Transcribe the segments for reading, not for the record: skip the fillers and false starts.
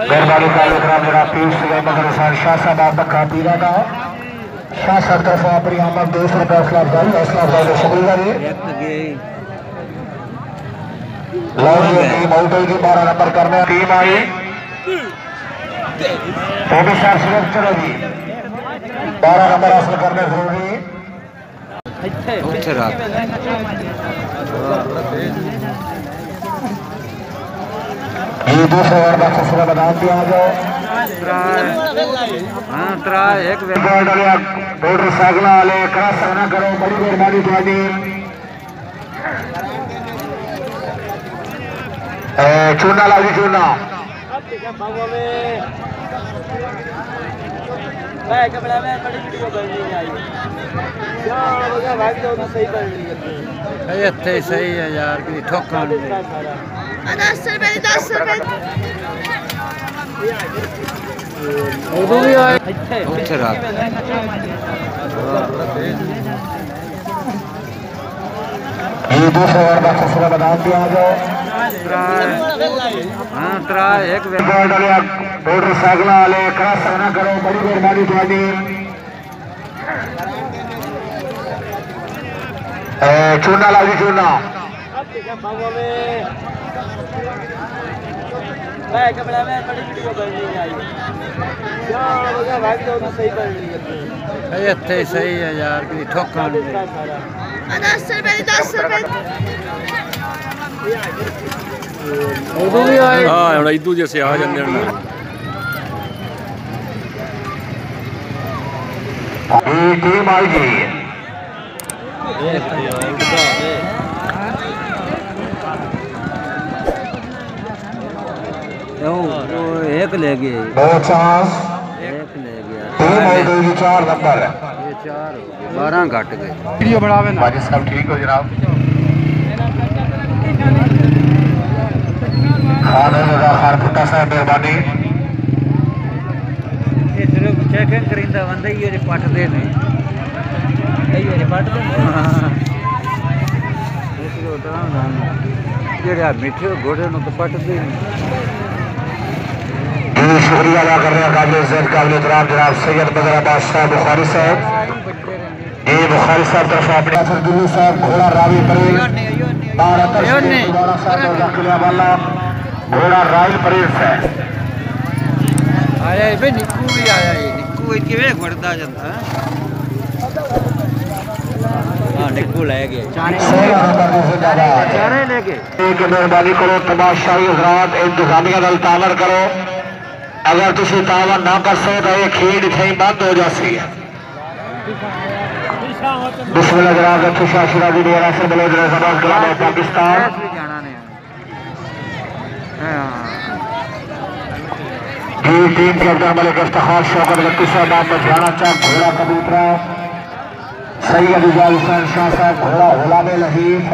मेहरबानी का इकराम जनाब पीर मगर शाह साहब आप का पीरा का शाह साहब तरफ अपनी आमद 200 रुपये हौसला अफजाई शुक्रिया जी। टीम आउट होगी 12 नंबर करने टीम आई चलो जी 12 नंबर हासिल करने जरूरी ये दूसरे ओवर का फैसला बता दिया जाओ। एक बोर्डर सागला वाले क्रॉस ना करो बड़ी मेहरबानी थोड़ी चूना लाओ चूना सही है यार कि ठोका 10 रुपए 10 रुपए ये दूसरे ओवर का फैसला बता दिया जाओ। एक बोर्डर सागला वाले क्रॉस ना करो बड़ी मेहरबानी थोड़ी चूना लाओ चूना सही है यार कि ठोका 10 रुपए 10 रुपए हाँ इदू जैसे आ जाते टीम आई जी एक ले गए बहुत चांस एक ले गया टीम आई गई 4 नंबर ये 4 12 घट गए वीडियो बढ़ावे ना बाजी साहब ठीक हो जनाब खाने का खार पुट्टा साहब मेहरबानी चेकिंग करिंदा बंदा ही ये पट दे ने ये पट दे इसको उतरा जेड़ा मिठे घोड़े नु तो पट दे शुक्रिया अदा कर रहे हैं काबिल इज्जत काबिल एहतराम जनाब सैयद बदर बादशाह बुखारी साहब ये बुखारी साहब तरफ अपने दिल्ली साहब घोड़ा रावी परेल वाला घोड़ा राइल परेल से आया बे निक्कू भी आया ये निक्कू किवें वड़दा जांदा है हां निक्कू ले गए चारे ले गए एक मेहरबानी करो तमाशाई हजरात इंतजामिया नाल तावर करो अगर तुसी तावर ना कर सको तो ये खेल इथे बंद हो जासी है बिस्मिल्लाह जनाब खुशा शिराजी दी राशि बलोच जबान कलाम पाकिस्तान जाना ने टीम कैप्टन मलिक इफ्तिखार शौकत गट्टी साहब मोहम्मद राणा चाक घोड़ा कबूतरा सैयद इजाज हुसैन शाह साहब घोड़ा गुलाम लहीफ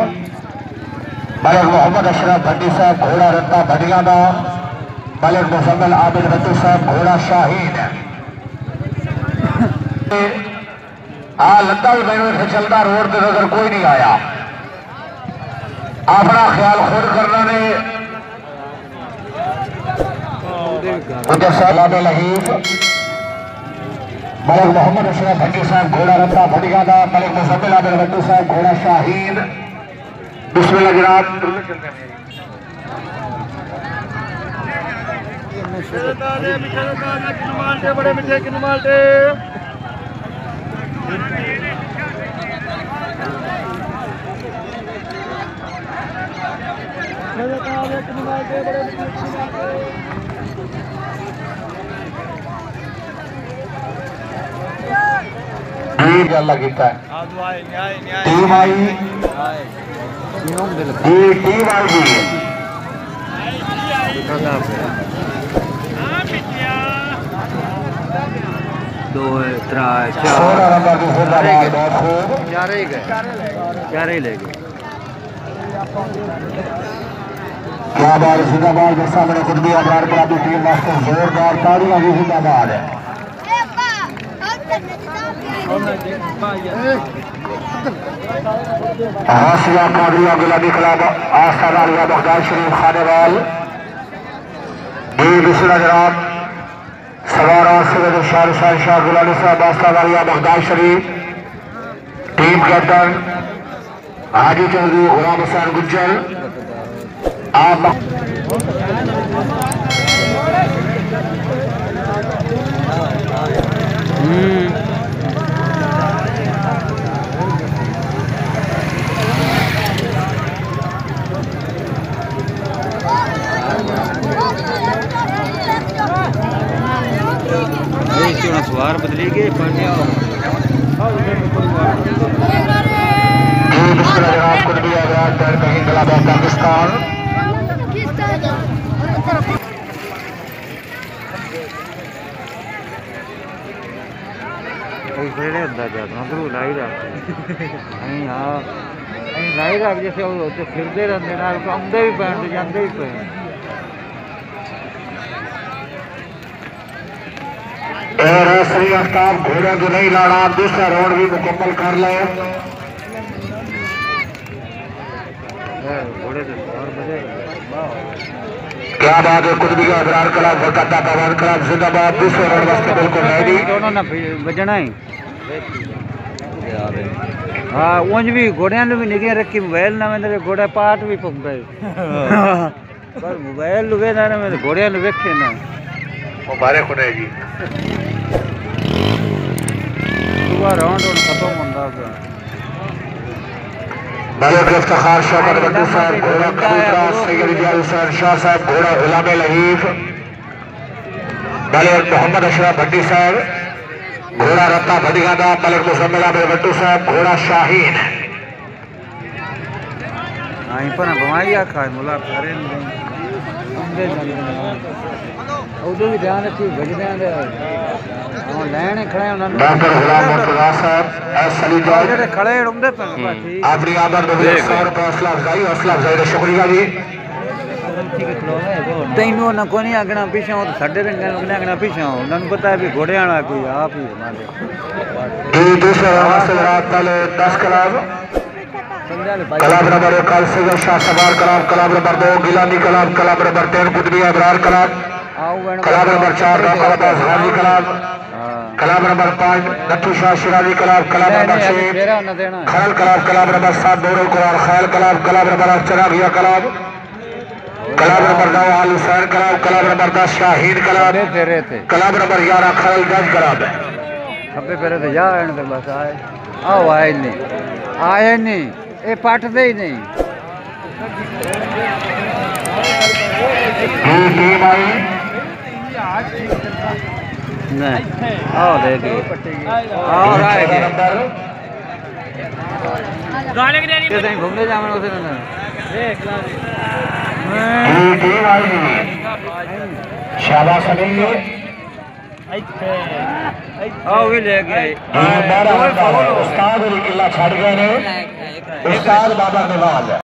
मलिक मोहम्मद अशरफ भट्टी साहब घोड़ा रत्ता भटिया का मलिक मुजम्मिल आबिद भट्टी साहब घोड़ा शाहीन लद्दा भी मैंने से चलता रोड पे नजर कोई नहीं आया अपना ख्याल खुद करना ने लहीफ मलिक मोहम्मद अशरफ भट्टी साहब घोड़ा रत्ता भटिया का मलिक मुजम्मिल आबिद भट्टी साहब घोड़ा शाहीन बिस्मिल्लाह जनाब बड़े मीठे किन माल्टे अल्लाह कीता है टीम आई टीम आई जी दो त्रै चार ही ले गए क्या बात जिंदाबाद के सामने खुद भी अबरार कलाबी टीम मास्टर जोरदार तालियां भी जिंदाबाद है हासिया कादरिया गुलाबी क्लब आस्था बगदाद शरीफ खानेवाल दूसरा जनाब सवारा सैयद शाह गुलानी साहब वास्ता वालिया बगदाद शरीफ। टीम कैप्टन हाजी चौधरी गुलाम हुसैन गुज्जर। आप सवार बदली गए पाकिस्तान। लाई रख जैसे फिरते रहते आते भी पैन जाते भी पे आफ्ताब घोड़े को नहीं लाना। दूसरा राउंड भी मुकम्मल कर ले। क्या बात है। कुतबी का इब्रार क्लब कोलकाता पवन क्लब जिंदाबाद। दूसरे राउंड वास्ते बिल्कुल रेडी। दोनों ना बजना ही हाँ उंज भी घोड़िया भी निगे रखी मोबाइल ना मैंने घोड़ा पाट भी पक गए पर मोबाइल लुगे ना मैं घोड़िया वेखे ना मुबारक होने जी। राउंड खत्म होता मलिक इफ्तिखार शौकत भट्टू साहब घोड़ा कबूतरा सैयद इजाज हुसैन शाह साहब घोड़ा गुलाम लहीफ। मलिक मोहम्मद अशरफ भट्टी साहब घोड़ा रत्ता भटिगादा। मलिक मुसम्मिल आबिद भट्टू साहब घोड़ा शाहीन। बमाई आखा मुला उदो भी ध्यान रखी बजने लैन खड़े डॉक्टर गुलाम मुर्तजा साहब एस अली जॉर्ज खड़े होंगे अपनी आमद में 100 रुपए हौसला अफजाई का शुक्रिया जी। तैनू ना को नहीं आगना पिछा तो साढ़े रंगे आगना पिछा उन्होंने पता है भी घोड़े वाला कोई आप ही हमारे दूसरे पहले 10 club number 1 Syed Shah Sawar club number 2 Gilani club number 3 Qutbi Ibrar club number 4 Haji club number 5 Nathu Shah Shirazi club number 6 Khel club number 7 Boro Quran Khel club number 8 Charagiya club number 9 Aal Hussain club number 10 Shaheen club number 11 Khel जज क्लब। खब्बे फेरे तो जा बस आए आओ आए नहीं ये पटते ही नहीं। आओ देखिए घूमने जाना उसे शाबाश आओ भी ले गए उस्ताद किला छड़ गए ने उस्ताद बाबा नवाज।